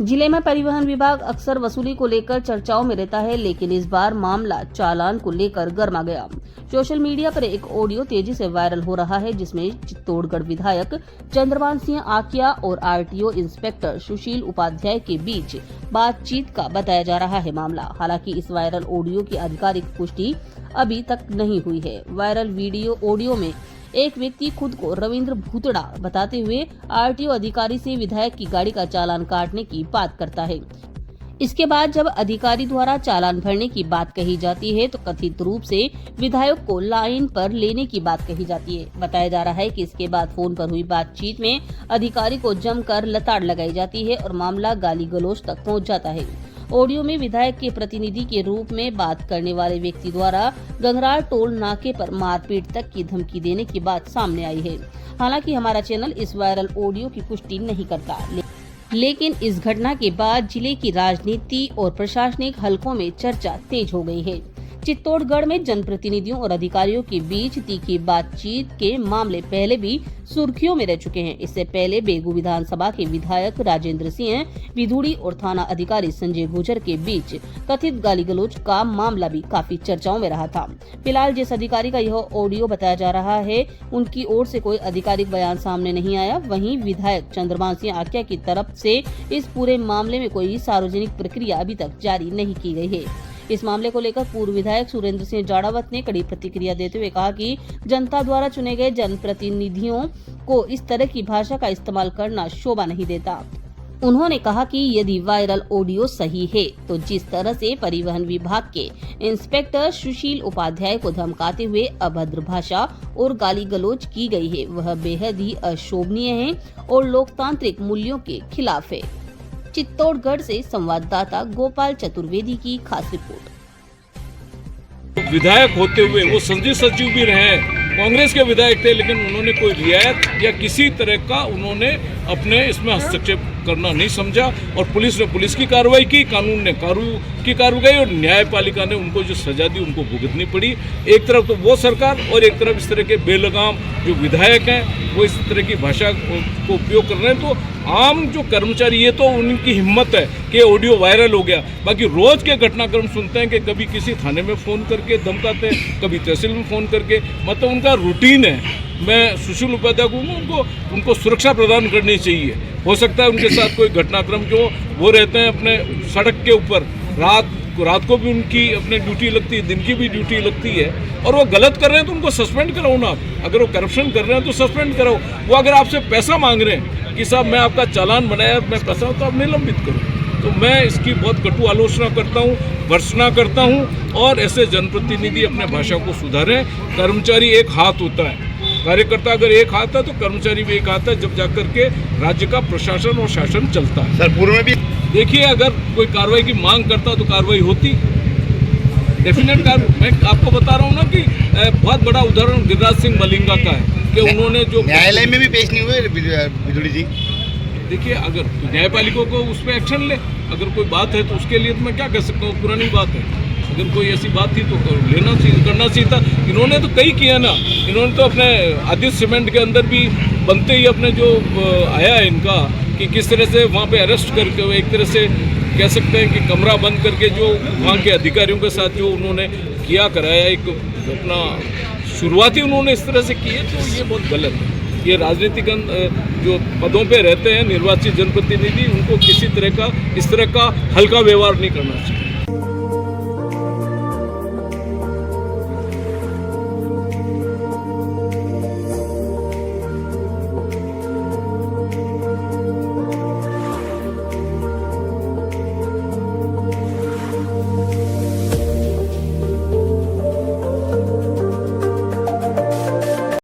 जिले में परिवहन विभाग अक्सर वसूली को लेकर चर्चाओं में रहता है, लेकिन इस बार मामला चालान को लेकर गर्मा गया। सोशल मीडिया पर एक ऑडियो तेजी से वायरल हो रहा है, जिसमें चित्तौड़गढ़ विधायक चंद्रभान सिंह आकिया और आरटीओ इंस्पेक्टर सुशील उपाध्याय के बीच बातचीत का बताया जा रहा है मामला। हालांकि इस वायरल ऑडियो की आधिकारिक पुष्टि अभी तक नहीं हुई है। वायरल ऑडियो में एक व्यक्ति खुद को रविंद्र भूतड़ा बताते हुए आरटीओ अधिकारी से विधायक की गाड़ी का चालान काटने की बात करता है। इसके बाद जब अधिकारी द्वारा चालान भरने की बात कही जाती है तो कथित रूप से विधायक को लाइन पर लेने की बात कही जाती है। बताया जा रहा है कि इसके बाद फोन पर हुई बातचीत में अधिकारी को जमकर लताड़ लगाई जाती है और मामला गाली गलौज तक पहुंच जाता है। ऑडियो में विधायक के प्रतिनिधि के रूप में बात करने वाले व्यक्ति द्वारा गंगरार टोल नाके पर मारपीट तक की धमकी देने की बात सामने आई है। हालांकि हमारा चैनल इस वायरल ऑडियो की पुष्टि नहीं करता, लेकिन इस घटना के बाद जिले की राजनीति और प्रशासनिक हलकों में चर्चा तेज हो गई है। चित्तौड़गढ़ में जनप्रतिनिधियों और अधिकारियों के बीच तीखी बातचीत के मामले पहले भी सुर्खियों में रह चुके हैं। इससे पहले बेगू विधानसभा के विधायक राजेंद्र सिंह विधुड़ी और थाना अधिकारी संजय गुर्जर के बीच कथित गाली गलौज का मामला भी काफी चर्चाओं में रहा था। फिलहाल जिस अधिकारी का यह ऑडियो बताया जा रहा है, उनकी ओर से कोई आधिकारिक बयान सामने नहीं आया। वहीं विधायक चंद्रभान सिंह आकिया की तरफ से इस पूरे मामले में कोई सार्वजनिक प्रक्रिया अभी तक जारी नहीं की गई है। इस मामले को लेकर पूर्व विधायक सुरेंद्र सिंह जाड़ावत ने कड़ी प्रतिक्रिया देते हुए कहा कि जनता द्वारा चुने गए जनप्रतिनिधियों को इस तरह की भाषा का इस्तेमाल करना शोभा नहीं देता। उन्होंने कहा कि यदि वायरल ऑडियो सही है तो जिस तरह से परिवहन विभाग के इंस्पेक्टर सुशील उपाध्याय को धमकाते हुए अभद्र भाषा और गाली गलौज की गई है, वह बेहद ही अशोभनीय है और लोकतांत्रिक मूल्यों के खिलाफ है। चित्तौड़गढ़ से संवाददाता गोपाल चतुर्वेदी की खास रिपोर्ट। विधायक होते हुए वो संसदीय सचिव भी रहे, कांग्रेस के विधायक थे, लेकिन उन्होंने कोई रियायत या किसी तरह का उन्होंने अपने इसमें हस्तक्षेप करना नहीं समझा और पुलिस ने पुलिस की कार्रवाई की, कानून ने कानून की कार्रवाई और न्यायपालिका ने उनको जो सजा दी उनको भुगतनी पड़ी। एक तरफ तो वो सरकार और एक तरफ इस तरह के बेलगाम जो विधायक हैं वो इस तरह की भाषा को उपयोग कर रहे हैं। तो आम जो कर्मचारी, ये तो उनकी हिम्मत है कि ऑडियो वायरल हो गया, बाकी रोज के घटनाक्रम सुनते हैं कि कभी किसी थाने में फ़ोन करके धमकाते हैं, कभी तहसील में फ़ोन करके, मतलब उनका रूटीन है। मैं सुशील उपाध्याय को उनको सुरक्षा प्रदान करनी चाहिए। हो सकता है उनके साथ कोई घटनाक्रम जो वो रहते हैं अपने सड़क के ऊपर, रात को भी उनकी अपनी ड्यूटी लगती है, दिन की भी ड्यूटी लगती है, और वो गलत कर रहे हैं तो उनको सस्पेंड कराओ ना। अगर वो करप्शन कर रहे हैं तो सस्पेंड कराओ। वो अगर आपसे पैसा मांग रहे हैं कि साहब मैं आपका चालान बनाया, मैं पैसा तो आप निलंबित करो। तो मैं इसकी बहुत कटु आलोचना करता हूँ, भर्त्सना करता हूँ, और ऐसे जनप्रतिनिधि अपने भाषा को सुधारें। कर्मचारी एक हाथ होता है, कार्यकर्ता अगर एक हाथ है तो कर्मचारी भी एक हाथ है, जब जाकर के राज्य का प्रशासन और शासन चलता है। सर पूर्व में भी देखिए, अगर कोई कार्रवाई की मांग करता तो कार्रवाई होती, डेफिनेट कार्रवाई। मैं आपको बता रहा हूँ ना कि बहुत बड़ा उदाहरण गिरिराज सिंह मलिंगा का है कि उन्होंने जो न्यायालय में भी पेश नहीं हुए विधुड़ी जी। देखिए, अगर न्यायपालिका को उस पर एक्शन ले, अगर कोई बात है तो उसके लिए तो मैं क्या कह सकता हूँ, पुरानी बात है। अगर कोई ऐसी बात थी तो लेना चाहिए, करना चाहिए था। इन्होंने तो कई किया ना, इन्होंने तो अपने आदित्य सीमेंट के अंदर भी बनते ही अपने जो आया है इनका कि किस तरह से वहाँ पे अरेस्ट करके, एक तरह से कह सकते हैं कि कमरा बंद करके जो वहाँ के अधिकारियों के साथ जो उन्होंने किया कराया, एक अपना शुरुआती उन्होंने इस तरह से की है, तो ये बहुत गलत है। ये राजनीतिक जो पदों पे रहते हैं निर्वाचित जनप्रतिनिधि, उनको किसी तरह का इस तरह का हल्का व्यवहार नहीं करना चाहिए।